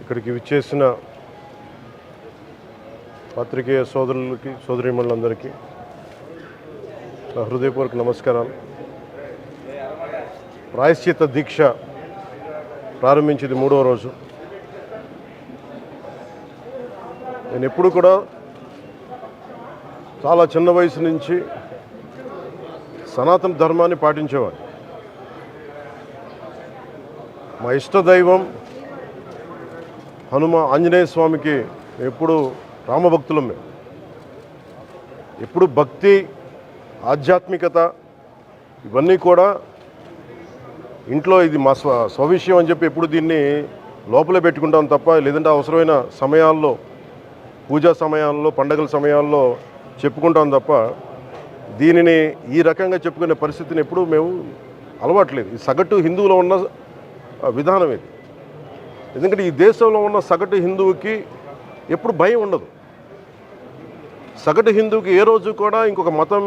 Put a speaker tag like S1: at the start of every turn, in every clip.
S1: ఇక్కడికి విచ్చేసిన పాత్రికేయ సోదరులకి సోదరీమణులందరికీ నా హృదయపూర్వక నమస్కారాలు. ప్రాయశ్చిత్త దీక్ష ప్రారంభించింది 3వ రోజు. నేను ఎప్పుడు కూడా చాలా చిన్న వయసు నుంచి సనాతన ధర్మాన్ని పాటించేవాడిని. మా ఇష్టదైవం ఆంజనేయ స్వామికి ఎప్పుడు రామభక్తులం. మేము ఎప్పుడు భక్తి, ఆధ్యాత్మికత ఇవన్నీ కూడా ఇంట్లో ఇది మా స్వవిషయం అని చెప్పి ఎప్పుడు దీన్ని లోపలే పెట్టుకుంటాం తప్ప, లేదంటే అవసరమైన సమయాల్లో, పూజా సమయాల్లో, పండగల సమయాల్లో చెప్పుకుంటాం తప్ప దీనిని ఈ రకంగా చెప్పుకునే పరిస్థితిని ఎప్పుడు మేము అలవాట్లేదు. ఈ సగటు హిందువులో ఉన్న విధానం ఇది. ఎందుకంటే ఈ దేశంలో ఉన్న సగటు హిందువుకి ఎప్పుడు భయం ఉండదు. సగటు హిందువుకి ఏ రోజు కూడా ఇంకొక మతం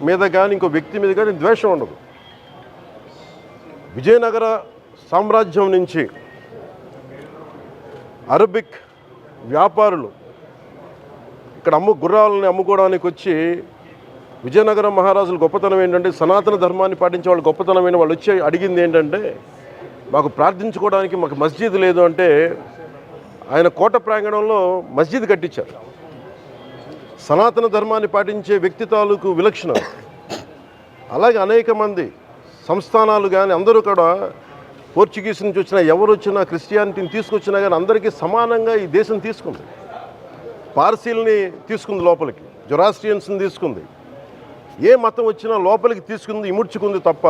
S1: మీద కానీ ఇంకో వ్యక్తి మీద కానీ ద్వేషం ఉండదు. విజయనగర సామ్రాజ్యం నుంచి అరబిక్ వ్యాపారులు ఇక్కడ గుర్రాలని అమ్ముకోవడానికి వచ్చి, విజయనగరం మహారాజుల గొప్పతనం ఏంటంటే సనాతన ధర్మాన్ని పాటించే వాళ్ళు గొప్పతనమైన వాళ్ళు వచ్చి అడిగింది ఏంటంటే, మాకు ప్రార్థించుకోవడానికి మాకు మస్జిద్ లేదు అంటే ఆయన కోట ప్రాంగణంలో మస్జిద్ కట్టించారు. సనాతన ధర్మాన్ని పాటించే వ్యక్తి తాలూకు విలక్షణం. అలాగే అనేక మంది సంస్థానాలు కానీ అందరూ కూడా పోర్చుగీస్ నుంచి వచ్చినా, ఎవరు వచ్చినా, క్రిస్టియానిటీని తీసుకొచ్చినా కానీ అందరికీ సమానంగా ఈ దేశం తీసుకుంది. పార్సీల్ని తీసుకుంది లోపలికి, జొరాస్ట్రియన్స్ని తీసుకుంది. ఏ మతం వచ్చినా లోపలికి తీసుకుంది, ఇముడ్చుకుంది తప్ప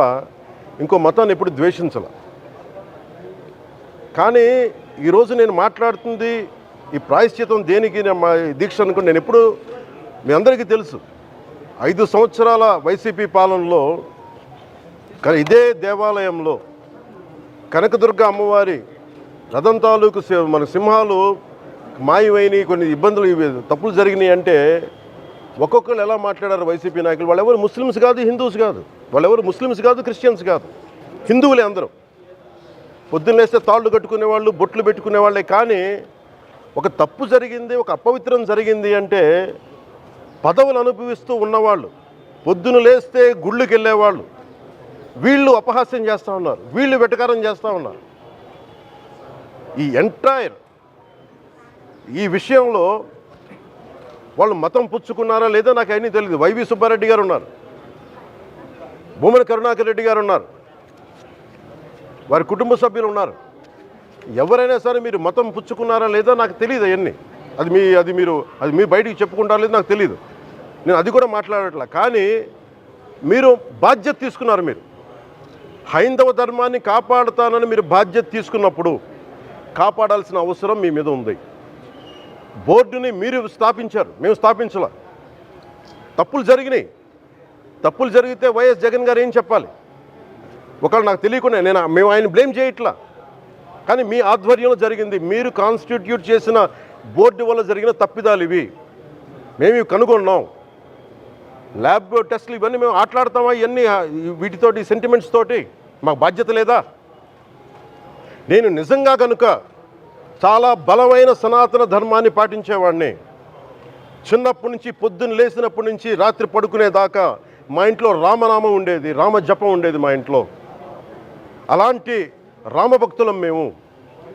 S1: ఇంకో మతాన్ని ఎప్పుడు ద్వేషించాల. కానీ ఈరోజు నేను మాట్లాడుతుంది ఈ ప్రాయశ్చితం దేనికి, మా దీక్ష అనుకుని నేను ఎప్పుడు మీ అందరికీ తెలుసు. 5 సంవత్సరాల వైసీపీ పాలనలో ఇదే దేవాలయంలో కనకదుర్గ అమ్మవారి రథం తాలూకు మన సింహాలు మాయమైనవి, కొన్ని ఇబ్బందులు, తప్పులు జరిగినాయి అంటే ఒక్కొక్కరు ఎలా మాట్లాడారు వైసీపీ నాయకులు. వాళ్ళెవరు ముస్లిమ్స్ కాదు, హిందూస్ కాదు, వాళ్ళెవరు ముస్లిమ్స్ కాదు, క్రిస్టియన్స్ కాదు, హిందువులే అందరూ. పొద్దున్నేస్తే తాళ్ళు కట్టుకునేవాళ్ళు, బొట్లు పెట్టుకునేవాళ్ళే. కానీ ఒక తప్పు జరిగింది, ఒక అపవిత్రం జరిగింది అంటే పదవులు అనుభవిస్తూ ఉన్నవాళ్ళు, పొద్దున లేస్తే గుళ్ళకి వెళ్ళేవాళ్ళు, వీళ్ళు అపహాస్యం చేస్తూ ఉన్నారు, వీళ్ళు వెటకారం చేస్తూ ఉన్నారు. ఈ ఎంటైర్ ఈ విషయంలో వాళ్ళు మతం పుచ్చుకున్నారా లేదా నాకు అయినా తెలియదు. వైవి సుబ్బారెడ్డి గారు ఉన్నారు, భూమన కరుణాకర్ రెడ్డి గారు ఉన్నారు, వారి కుటుంబ సభ్యులు ఉన్నారు. ఎవరైనా సరే మీరు మతం పుచ్చుకున్నారా లేదా నాకు తెలియదు. అవన్నీ అది మీరు బయటికి చెప్పుకుంటారా లేదా నాకు తెలియదు. నేను అది కూడా మాట్లాడట్లా. కానీ మీరు బాధ్యత తీసుకున్నారు. మీరు హైందవ ధర్మాన్ని కాపాడుతానని మీరు బాధ్యత తీసుకున్నప్పుడు కాపాడాల్సిన అవసరం మీ మీద ఉంది. బోర్డుని మీరు స్థాపించారు, మేము స్థాపించాల. తప్పులు జరిగినాయి. తప్పులు జరిగితే వైఎస్ జగన్ గారు ఏం చెప్పాలి? ఒకవేళ నాకు తెలియకుండా మేము ఆయన బ్లేమ్ చేయట్లా. కానీ మీ ఆధ్వర్యంలో జరిగింది, మీరు కాన్స్టిట్యూట్ చేసిన బోర్డు వల్ల జరిగిన తప్పిదాలు ఇవి. మేము ఇవి కనుగొన్నాం. ల్యాబ్ టెస్టులు ఇవన్నీ మేము ఆటలాడతామా? ఇవన్నీ వీటితోటి సెంటిమెంట్స్ తోటి మాకు బాధ్యత లేదా? నేను నిజంగా కనుక చాలా బలమైన సనాతన ధర్మాన్ని పాటించేవాడిని. చిన్నప్పటి నుంచి, పొద్దున్న లేచినప్పటి నుంచి రాత్రి పడుకునేదాకా మా ఇంట్లో రామనామం ఉండేది, రామ జపం ఉండేది మా ఇంట్లో. అలాంటి రామభక్తులం మేము.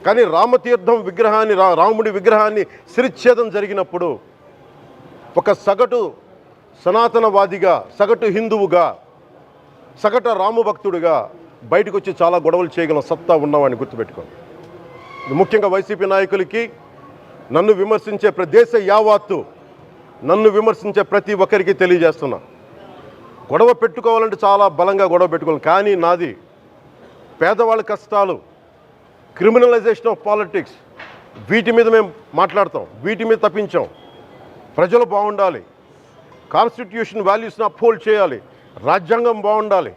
S1: కానీ రామతీర్థం విగ్రహాన్ని, రాముడి విగ్రహాన్ని శిరచ్ఛేదం జరిగినప్పుడు ఒక సగటు సనాతనవాదిగా, సగటు హిందువుగా, సగటు రామభక్తుడిగా బయటకు వచ్చి చాలా గొడవలు చేయగల సత్తా ఉన్నవాడిని గుర్తుపెట్టుకోండి. ముఖ్యంగా వైసీపీ నాయకులకి, నన్ను విమర్శించే దేశ యావత్తు నన్ను విమర్శించే ప్రతి ఒక్కరికి తెలియజేస్తున్నా, గొడవ పెట్టుకోవాలంటే చాలా బలంగా గొడవ పెట్టుకోవాలి. కానీ నాది పేదవాళ్ళ కష్టాలు, క్రిమినలైజేషన్ ఆఫ్ పాలిటిక్స్, వీటి మీద మేము మాట్లాడతాం, వీటి మీద తప్పించాం. ప్రజలు బాగుండాలి, కాన్స్టిట్యూషన్ వాల్యూస్ని అప్హోల్డ్ చేయాలి, రాజ్యాంగం బాగుండాలి,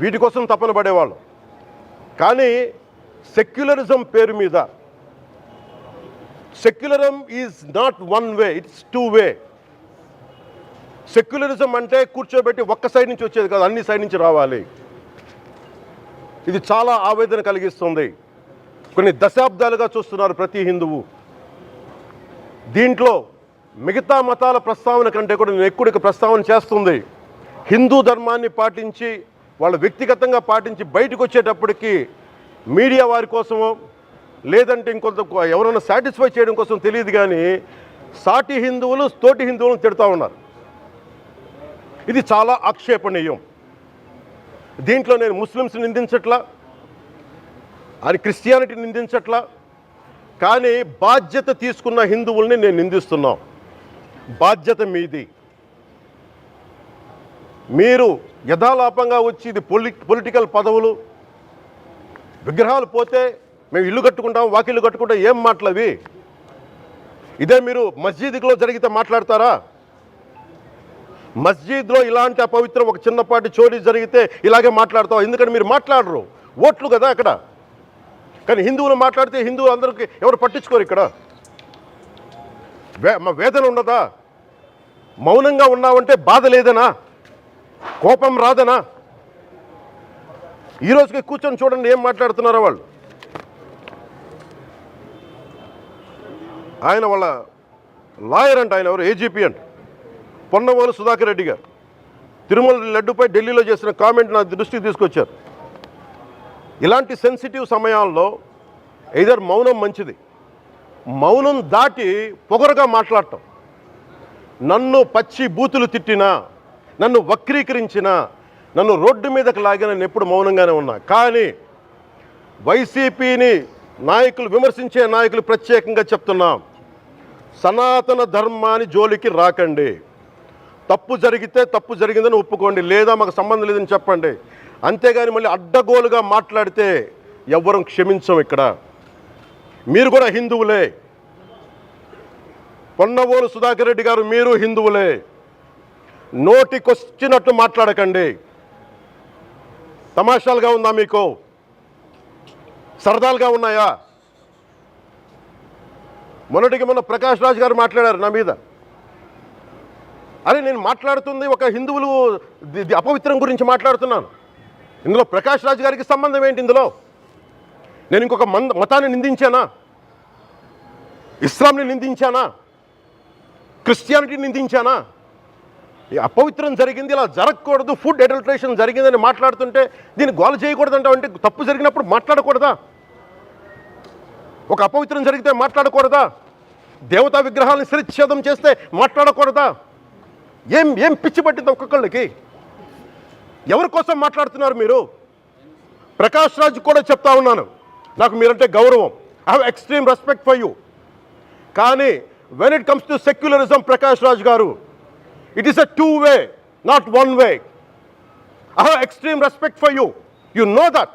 S1: వీటి కోసం తపన పడేవాళ్ళు. కానీ సెక్యులరిజం పేరు మీద, secularism is not one way, it's 2 way. Secularism అంటే కూర్చోబెట్టి ఒక్క సైడ్ నుంచి వచ్చేది కాదు, అన్ని సైడ్ నుంచి రావాలి. ఇది చాలా ఆవేదన కలిగిస్తుంది. కొన్ని దశాబ్దాలుగా చూస్తున్నారు ప్రతి హిందువు. దీంట్లో మిగతా మతాల ప్రస్తావన కంటే కూడా నేను ఎక్కువ ప్రస్తావన చేస్తుంది హిందూ ధర్మాన్ని పాటించి వాళ్ళు వ్యక్తిగతంగా పాటించి బయటకు వచ్చేటప్పటికి మీడియా వారి కోసమో లేదంటే ఇంకొంత ఎవరైనా సాటిస్ఫై చేయడం కోసం తెలియదు, కానీ సాటి హిందువులు తోటి హిందువులను తిడతా ఉన్నారు. ఇది చాలా ఆక్షేపణీయం. దీంట్లో నేను ముస్లిమ్స్ నిందించట్లా, అది క్రిస్టియానిటీ నిందించట్లా, కానీ బాధ్యత తీసుకున్న హిందువుల్ని నేను నిందిస్తున్నాం. బాధ్యత మీది. మీరు యథాలాపంగా వచ్చి ఇది పొలిటికల్ పదవులు, విగ్రహాలు పోతే మేము ఇల్లు కట్టుకుంటాం, వాకిళ్ళు కట్టుకుంటాం, ఏం మాటలవి? ఇదే మీరు మస్జిద్లో జరిగితే మాట్లాడతారా? మస్జిద్లో ఇలాంటి అపవిత్రం ఒక చిన్నపాటి చోరీ జరిగితే ఇలాగే మాట్లాడతాం. ఎందుకంటే మీరు మాట్లాడరు, ఓట్లు కదా అక్కడ. కానీ హిందువులు మాట్లాడితే హిందువులు అందరికీ ఎవరు పట్టించుకోరు. ఇక్కడ మా వేదన ఉండదా? మౌనంగా ఉన్నామంటే బాధ లేదనా? కోపం రాదనా? ఈరోజుకి కూర్చొని చూడండి ఏం మాట్లాడుతున్నారో వాళ్ళు. ఆయన వాళ్ళ లాయర్ అంట, ఆయన ఎవరు ఏజీపీ అంట, పొన్నవోలు సుధాకర్ రెడ్డి గారు తిరుమల లడ్డుపై ఢిల్లీలో చేసిన కామెంట్ నా దృష్టికి తీసుకొచ్చారు. ఇలాంటి సెన్సిటివ్ సమయాల్లో ఎయిదర్ మౌనం మంచిది, మౌనం దాటి పొగరుగా మాట్లాడటం, నన్ను పచ్చి బూతులు తిట్టినా, నన్ను వక్రీకరించినా, నన్ను రోడ్డు మీదకి లాగిన నేను ఎప్పుడు మౌనంగానే ఉన్నా. కానీ వైసీపీని నాయకులు విమర్శించే నాయకులు ప్రత్యేకంగా చెప్తున్నాం, సనాతన ధర్మాన్ని జోలికి రాకండి. తప్పు జరిగితే తప్పు జరిగిందని ఒప్పుకోండి, లేదా మాకు సంబంధం లేదని చెప్పండి. అంతేగాని మళ్ళీ అడ్డగోలుగా మాట్లాడితే ఎవ్వరం క్షమించం. ఇక్కడ మీరు కూడా హిందువులే. పొన్నవోలు సుధాకర్ రెడ్డి గారు మీరు హిందువులే. నోటికొచ్చినట్టు మాట్లాడకండి. తమాషాలుగా ఉందా మీకు? సరదాలుగా ఉన్నాయా? మొన్న ప్రకాష్ రాజ్ గారు మాట్లాడారు నా మీద. అరే నేను మాట్లాడుతుంది ఒక హిందువులు అపవిత్రం గురించి మాట్లాడుతున్నాను. ఇందులో ప్రకాష్ రాజ్ గారికి సంబంధం ఏంటి? ఇందులో నేను ఇంకొక మతాన్ని నిందించానా? ఇస్లాంని నిందించానా? క్రిస్టియానిటీని నిందించానా? ఈ అపవిత్రం జరిగింది, ఇలా జరగకూడదు, ఫుడ్ అడల్ట్రేషన్ జరిగిందని మాట్లాడుతుంటే దీన్ని గోల చేయకూడదంటావు. అంటే తప్పు జరిగినప్పుడు మాట్లాడకూడదా? ఒక అపవిత్రం జరిగితే మాట్లాడకూడదా? దేవతా విగ్రహాలను శిరచ్ఛేదం చేస్తే మాట్లాడకూడదా? ఏం ఏం పిచ్చి పట్టింది ఒక్కొక్కళ్ళకి? ఎవరి కోసం మాట్లాడుతున్నారు మీరు? ప్రకాష్ రాజ్ కూడా చెప్తా ఉన్నాను, నాకు మీరంటే గౌరవం. I have extreme respect for you. కానీ when it comes to secularism, Prakash Raj గారు, it is a two way, not one way. I have extreme respect for you. You know that.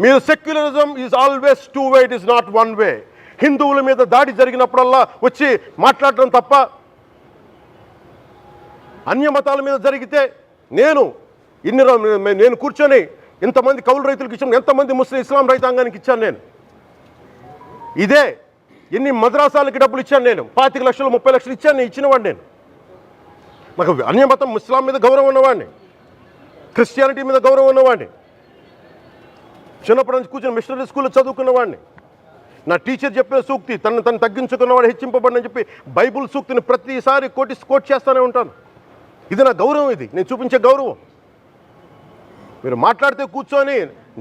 S1: మీరు secularism is always two way, it is not one way. హిందువుల మీద దాడి జరిగినప్పుడల్లా వచ్చి మాట్లాడడం తప్ప, అన్య మతాల మీద జరిగితే నేను కూర్చొని ఇంతమంది కౌలు రైతులకు ఇచ్చాను, ఎంతమంది ముస్లిం ఇస్లాం రైతాంగానికి ఇచ్చాను నేను. ఇదే ఎన్ని మద్రాసాలకి డబ్బులు ఇచ్చాను నేను, 25 లక్షలు 30 లక్షలు ఇచ్చాను, నేను ఇచ్చినవాడిని. నేను నాకు అన్యమతం ఇస్లాం మీద గౌరవం ఉన్నవాడిని, క్రిస్టియానిటీ మీద గౌరవం ఉన్నవాడిని. చిన్నప్పటి నుంచి కూర్చొని మిషనరీ స్కూల్లో చదువుకున్నవాడిని. నా టీచర్ చెప్పిన సూక్తి, తను తగ్గించుకున్నవాడు హెచ్చింపబడినని చెప్పి బైబుల్ సూక్తిని ప్రతిసారి కోట్ చేస్తూనే ఉంటాను. ఇది నా గౌరవం, ఇది నేను చూపించే గౌరవం. మీరు మాట్లాడితే కూర్చొని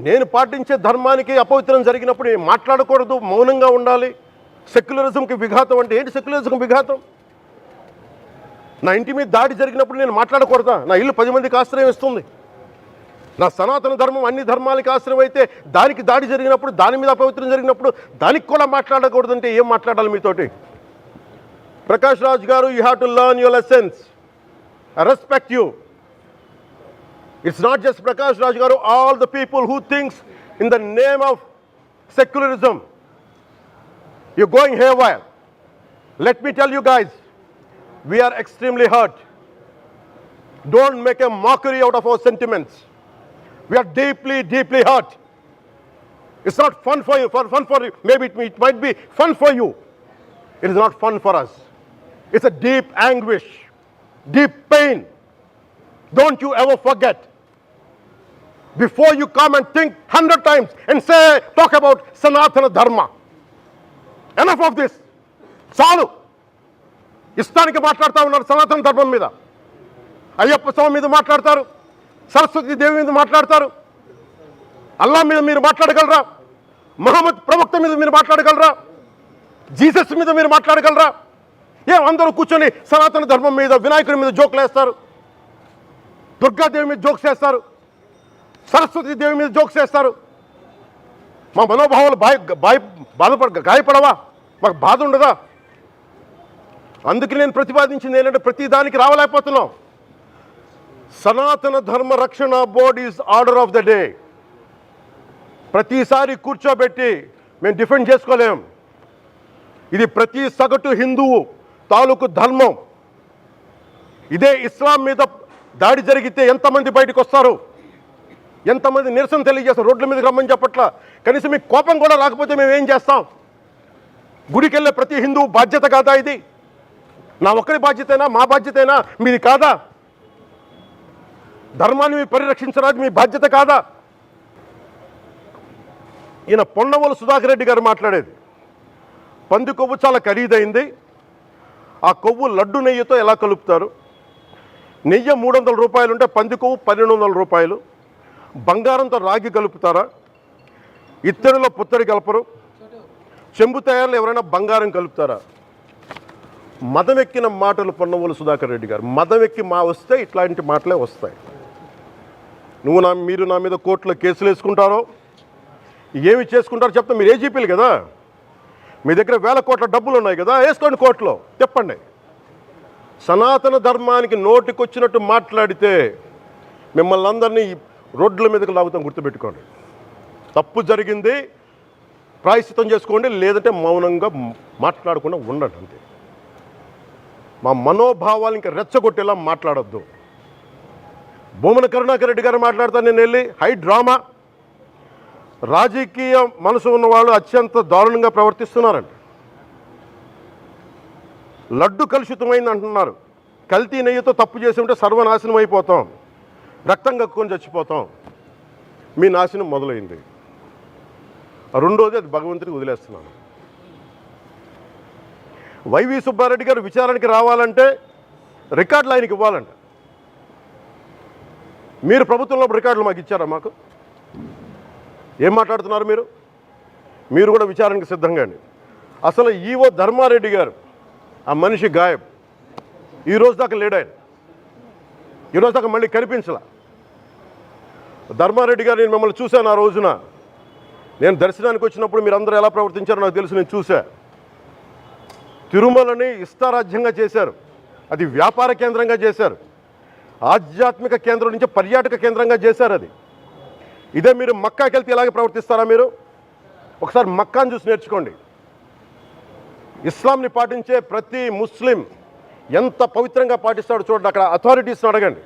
S1: నేను పాటించే ధర్మానికి అపవిత్రం జరిగినప్పుడు నేను మాట్లాడకూడదు, మౌనంగా ఉండాలి. సెక్యులరిజంకి విఘాతం అంటే ఏంటి? సెక్యులరిజంకి విఘాతం నా ఇంటి మీద దాడి జరిగినప్పుడు నేను మాట్లాడకూడదా? నా ఇల్లు 10 మందికి ఆశ్రయం ఇస్తుంది. నా సనాతన ధర్మం అన్ని ధర్మాలకి ఆశ్రయం అయితే దానికి దాడి జరిగినప్పుడు, దాని మీద అపవిత్రం జరిగినప్పుడు దానికి కూడా మాట్లాడకూడదంటే ఏం మాట్లాడాలి మీతోటి? ప్రకాష్ రాజ్ గారు, you have to learn your lessons. I respect you. It's not just Prakash Raj Garu, all the people who thinks in the name of secularism, you're going haywire. Let me tell you guys, we are extremely hurt. Don't make a mockery out of our sentiments. We are deeply, deeply hurt. It's not fun for you, maybe it might be fun for you. It is not fun for us. It's a deep anguish, deep pain. Don't you ever forget. before you come and think 100 times and say, talk about Sanatana Dharma. Enough of this. చాలు. ఇష్టానికి మాట్లాడుతూ ఉన్నారు సనాతన ధర్మం మీద. అయ్యప్ప స్వామి మీద మాట్లాడతారు, సరస్వతి దేవి మీద మాట్లాడతారు. అల్లా మీద మీరు మాట్లాడగలరా? మహమ్మద్ ప్రవక్త మీద మీరు మాట్లాడగలరా? జీసస్ మీద మీరు మాట్లాడగలరా? అందరూ కూర్చొని సనాతన ధర్మం మీద, వినాయకుడి మీద జోకులు వేస్తారు, దుర్గాదేవి మీద జోక్స్ వేస్తారు, సరస్వతి దేవి మీద జోక్స్ వేస్తారు. మా మనోభావాలు గాయపడవా? మాకు బాధ ఉండదా? అందుకే నేను ప్రతిపాదించింది ఏంటంటే ప్రతి దానికి రావలేకపోతున్నాం. సనాతన ధర్మ రక్షణ board is order of the day. ప్రతిసారి కూర్చోబెట్టి మేము డిఫెండ్ చేసుకోలేం. ఇది ప్రతి సగటు హిందువు తాలూకు ధర్మం. ఇదే ఇస్లాం మీద దాడి జరిగితే ఎంతమంది బయటకు వస్తారు, ఎంతమంది నిరసన తెలియజేస్తారు? రోడ్ల మీదకి రమ్మని చెప్పట్లా. కనీసం మీకు కోపం కూడా రాకపోతే మేము ఏం చేస్తాం? గుడికి వెళ్ళే ప్రతి హిందువు బాధ్యత కాదా ఇది? నా ఒక్కరి బాధ్యతైనా, మా బాధ్యతైనా, మీది కాదా? ధర్మాన్ని మీరు పరిరక్షించడానికి మీ బాధ్యత కాదా? ఈయన పొన్నవోలు సుధాకర్ రెడ్డి గారు మాట్లాడేది, పంది కొవ్వు చాలా ఖరీదైంది, ఆ కొవ్వు లడ్డు నెయ్యితో ఎలా కలుపుతారు? నెయ్యి 300 రూపాయలు ఉంటే పంది కొవ్వు 1200 రూపాయలు. బంగారంతో రాగి కలుపుతారా? ఇత్తడిలో పుత్తడి కలపరు. చెంబు తయారులో ఎవరైనా బంగారం కలుపుతారా? మదం ఎక్కిన మాటలు పొన్నవోలు సుధాకర్ రెడ్డి గారు. మదం ఎక్కి వస్తే ఇట్లాంటి మాటలే వస్తాయి. మీరు నా మీద కోర్టులో కేసులు వేసుకుంటారో ఏమి చేసుకుంటారో చెప్తా. మీరు ఏజీపీలు కదా, మీ దగ్గర వేల కోట్ల డబ్బులు ఉన్నాయి కదా, వేసుకోండి కోర్టులో, చెప్పండి. సనాతన ధర్మానికి నోటికొచ్చినట్టు మాట్లాడితే మిమ్మల్ని అందరినీ రోడ్ల మీదకి లాగుతాం, గుర్తుపెట్టుకోండి. తప్పు జరిగింది, ప్రాయశ్చిత్తం చేసుకోండి, లేదంటే మౌనంగా మాట్లాడకుండా ఉండండి అంతే. మా మనోభావాలు ఇంకా రెచ్చగొట్టేలా మాట్లాడొద్దు. భూమన కరుణాకర్ రెడ్డి గారు మాట్లాడతాను నేను వెళ్ళి హై డ్రామా, రాజకీయ మనసు ఉన్న వాళ్ళు అత్యంత దారుణంగా ప్రవర్తిస్తున్నారండి. లడ్డు కలుషితమైంది అంటున్నారు. కల్తీ నెయ్యితో తప్పు చేసి ఉంటే సర్వనాశనం అయిపోతాం, రక్తం కక్కుని చచ్చిపోతాం. మీ నాశనం మొదలైంది. రెండోది అది భగవంతుడికి వదిలేస్తున్నాను. వైవి సుబ్బారెడ్డి గారు విచారణకి రావాలంటే రికార్డులు ఆయనకి ఇవ్వాలంట. మీరు ప్రభుత్వంలో రికార్డులు మాకు ఇచ్చారా? మాకు ఏం మాట్లాడుతున్నారు మీరు? మీరు కూడా విచారణకి సిద్ధంగా అండి. అసలు ఈవో ధర్మారెడ్డి గారు, ఆ మనిషి గాయబ్. ఈరోజు దాకా లేడు ఆయన. ఈరోజు దాకా మళ్ళీ కనిపించలా. ధర్మారెడ్డి గారు, నేను మిమ్మల్ని చూశాను ఆ రోజున. నేను దర్శనానికి వచ్చినప్పుడు మీరు అందరూ ఎలా ప్రవర్తించారో నాకు తెలుసు, నేను చూశా. తిరుమలని ఇష్టారాజ్యంగా చేశారు, అది వ్యాపార కేంద్రంగా చేశారు, ఆధ్యాత్మిక కేంద్రం నుంచి పర్యాటక కేంద్రంగా చేశారు అది. ఇదే మీరు మక్కాకి వెళ్తే ఇలాగే ప్రవర్తిస్తారా? మీరు ఒకసారి మక్కాను చూసి నేర్చుకోండి. ఇస్లాంని పాటించే ప్రతి ముస్లిం ఎంత పవిత్రంగా పాటిస్తాడో చూడండి. అక్కడ అథారిటీస్ని అడగండి.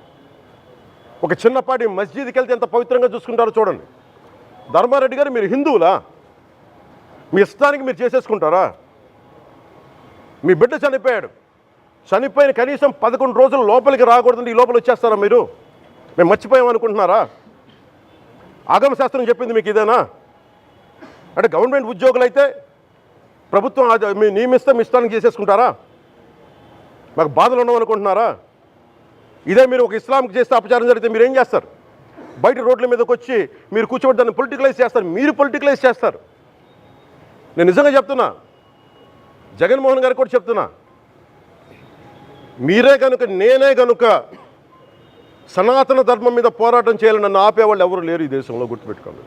S1: ఒక చిన్నపాటి మస్జిద్కి వెళ్తే ఎంత పవిత్రంగా చూసుకుంటారో చూడండి. ధర్మారెడ్డి గారు, మీరు హిందువులా? మీ ఇష్టానికి మీరు చేసేసుకుంటారా? మీ బిడ్డ చనిపోయాడు, చనిపోయిన కనీసం 11 రోజులు లోపలికి రాకూడదండి, ఈ లోపల వచ్చేస్తారా మీరు? మేము మర్చిపోయామనుకుంటున్నారా? ఆగమ శాస్త్రం చెప్పింది మీకు ఇదేనా? అంటే గవర్నమెంట్ ఉద్యోగులు అయితే ప్రభుత్వం మీ నియమిస్తే మీ ఇష్టానికి చేసేసుకుంటారా? మాకు బాధలు ఉండవనుకుంటున్నారా? ఇదే మీరు ఒక ఇస్లాంకి చేస్తే అపచారం జరిగితే మీరు ఏం చేస్తారు? బయట రోడ్ల మీదకి వచ్చి మీరు కూర్చోబెట్టి దాన్ని పొలిటికలైజ్ చేస్తారు. మీరు పొలిటికలైజ్ చేస్తారు. నేను నిజంగా చెప్తున్నా, జగన్మోహన్ గారు కూడా చెప్తున్నా, మీరే కనుక, నేనే కనుక సనాతన ధర్మం మీద పోరాటం చేయాలని నన్ను ఆపేవాళ్ళు ఎవరు లేరు ఈ దేశంలో, గుర్తుపెట్టుకోండి.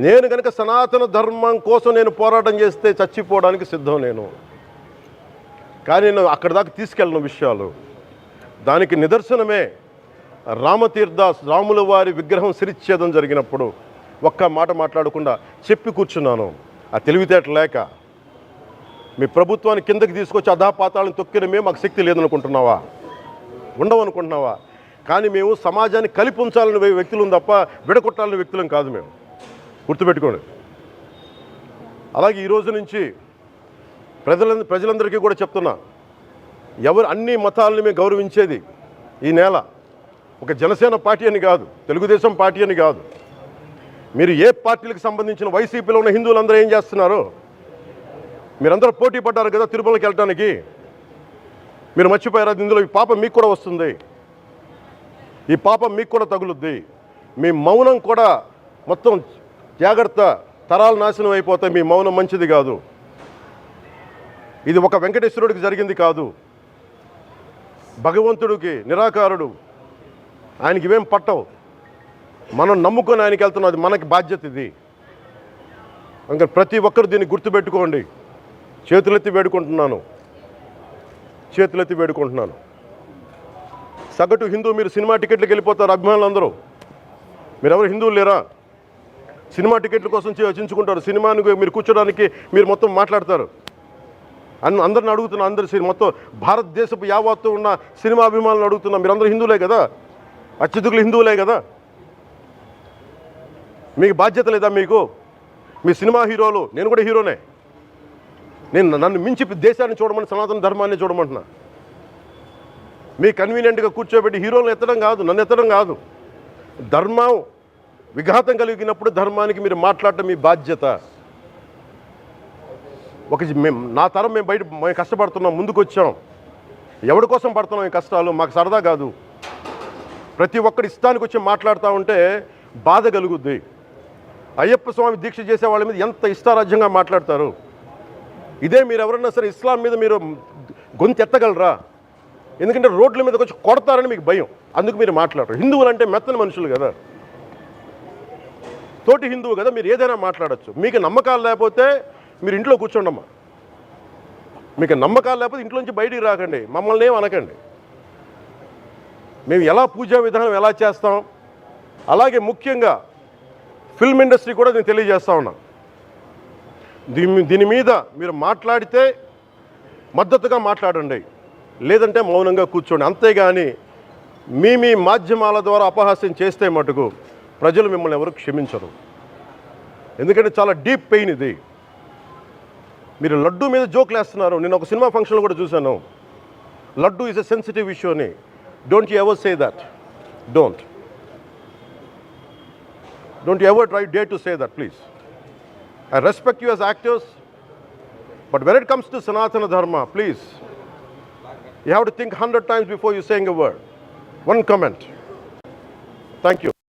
S1: నేను కనుక సనాతన ధర్మం కోసం నేను పోరాటం చేస్తే చచ్చిపోవడానికి సిద్ధం నేను. కానీ నేను అక్కడి దాకా తీసుకెళ్ళిన విషయాలు, దానికి నిదర్శనమే రామతీర్థ రాముల వారి విగ్రహం శిరిచ్ఛేదం జరిగినప్పుడు ఒక్క మాట మాట్లాడకుండా చెప్పి కూర్చున్నాను. ఆ తెలివితేట లేక మీ ప్రభుత్వాన్ని కిందకి తీసుకొచ్చి అధాపాతాలను తొక్కిన మాకు శక్తి లేదనుకుంటున్నావా? ఉండవనుకుంటున్నావా? కానీ మేము సమాజాన్ని కలిపి ఉంచాలని వ్యక్తులం తప్ప విడగొట్టాలని వ్యక్తులం కాదు మేము, గుర్తుపెట్టుకోండి. అలాగే ఈరోజు నుంచి ప్రజలందరికీ కూడా చెప్తున్నా, అన్ని మతాలని మేము గౌరవించేది ఈ నేల. ఒక జనసేన పార్టీ అని కాదు, తెలుగుదేశం పార్టీ అని కాదు, మీరు ఏ పార్టీలకు సంబంధించిన వైసీపీలో ఉన్న హిందువులందరూ ఏం చేస్తున్నారు? మీరందరూ పోటీ పడ్డారు కదా తిరుమలకి వెళ్ళడానికి. మీరు మర్చిపోయారు, అది ఇందులో ఈ పాపం మీకు కూడా వస్తుంది, ఈ పాపం మీకు కూడా తగులుద్ది. మీ మౌనం కూడా మొత్తం జాగ్రత్త, తరాలు నాశనం అయిపోతాయి. మీ మౌనం మంచిది కాదు. ఇది ఒక వెంకటేశ్వరుడికి జరిగింది కాదు, భగవంతుడికి, నిరాకారుడు, ఆయనకి ఇవేం పట్టవు. మనం నమ్ముకొని ఆయనకి వెళ్తున్నది, మనకి బాధ్యత ఇది. ఇంకా ప్రతి ఒక్కరు దీన్ని గుర్తుపెట్టుకోండి. చేతులెత్తి వేడుకుంటున్నాను. సగటు హిందూ మీరు సినిమా టికెట్లకు వెళ్ళిపోతారు, అభిమానులు అందరూ. మీరెవరు హిందువులు లేరా? సినిమా టికెట్ల కోసం చించుకుంటారు. సినిమాని మీరు కూర్చోడానికి మీరు మొత్తం మాట్లాడతారు. అందరిని అడుగుతున్నా, మొత్తం భారతదేశపు యావత్తు ఉన్న సినిమా అభిమానులను అడుగుతున్నా, మీరందరూ హిందువులే కదా, అత్యధికులు హిందువులే కదా, మీకు బాధ్యత లేదా? మీకు మీ సినిమా హీరోలు, నేను కూడా హీరోనే, నన్ను మించి దేశాన్ని చూడమని, సనాతన ధర్మాన్ని చూడమంటున్నా. మీ కన్వీనియంట్గా కూర్చోబెట్టి హీరోలను ఎత్తడం కాదు, నన్ను ఎత్తడం కాదు. ధర్మం విఘాతం కలిగినప్పుడు ధర్మానికి మీరు మాట్లాడటం మీ బాధ్యత. నా తరం మేము కష్టపడుతున్నాం, ముందుకు వచ్చాం. ఎవరి కోసం పడుతున్నాం ఈ కష్టాలు? మాకు సరదా కాదు. ప్రతి ఒక్కరి ఇష్టానికి వచ్చి మాట్లాడుతూ ఉంటే బాధ కలుగుద్ది. అయ్యప్ప స్వామి దీక్ష చేసే వాళ్ళ మీద ఎంత ఇష్టారాజ్యంగా మాట్లాడతారు. ఇదే మీరు ఎవరన్నా సరే ఇస్లాం మీద మీరు గొంతు ఎత్తగలరా? ఎందుకంటే రోడ్ల మీదకి వచ్చి కొడతారని మీకు భయం, అందుకు మీరు మాట్లాడరు. హిందువులు అంటే మెత్తని మనుషులు కదా, తోటి హిందువు కదా, మీరు ఏదైనా మాట్లాడచ్చు. మీకు నమ్మకాలు లేకపోతే మీరు ఇంట్లో కూర్చోండమ్మా. మీకు నమ్మకాలు లేకపోతే ఇంట్లోంచి బయటికి రాకండి, మమ్మల్ని ఏం అనకండి. మేము ఎలా పూజా విధానం ఎలా చేస్తాం, అలాగే ముఖ్యంగా ఫిల్మ్ ఇండస్ట్రీ కూడా నేను తెలియజేస్తా ఉన్నా. దీని మీద మీరు మాట్లాడితే మద్దతుగా మాట్లాడండి, లేదంటే మౌనంగా కూర్చోండి. అంతేగాని మీ మాధ్యమాల ద్వారా అపహాస్యం చేస్తే మటుకు ప్రజలు మిమ్మల్ని ఎవరు క్షమించరు. ఎందుకంటే చాలా డీప్ పెయిన్ ఇది. మీరు లడ్డు మీద జోకులు వేస్తున్నారు. నేను ఒక సినిమా ఫంక్షన్లో కూడా చూశాను, laddu is a sensitive issue అని. Don't you ever say that. Don't ever dare to say that, please. I respect you as actors, but when it comes to Sanatana Dharma, please, you have to think 100 times before you saying a word. One comment. Thank you.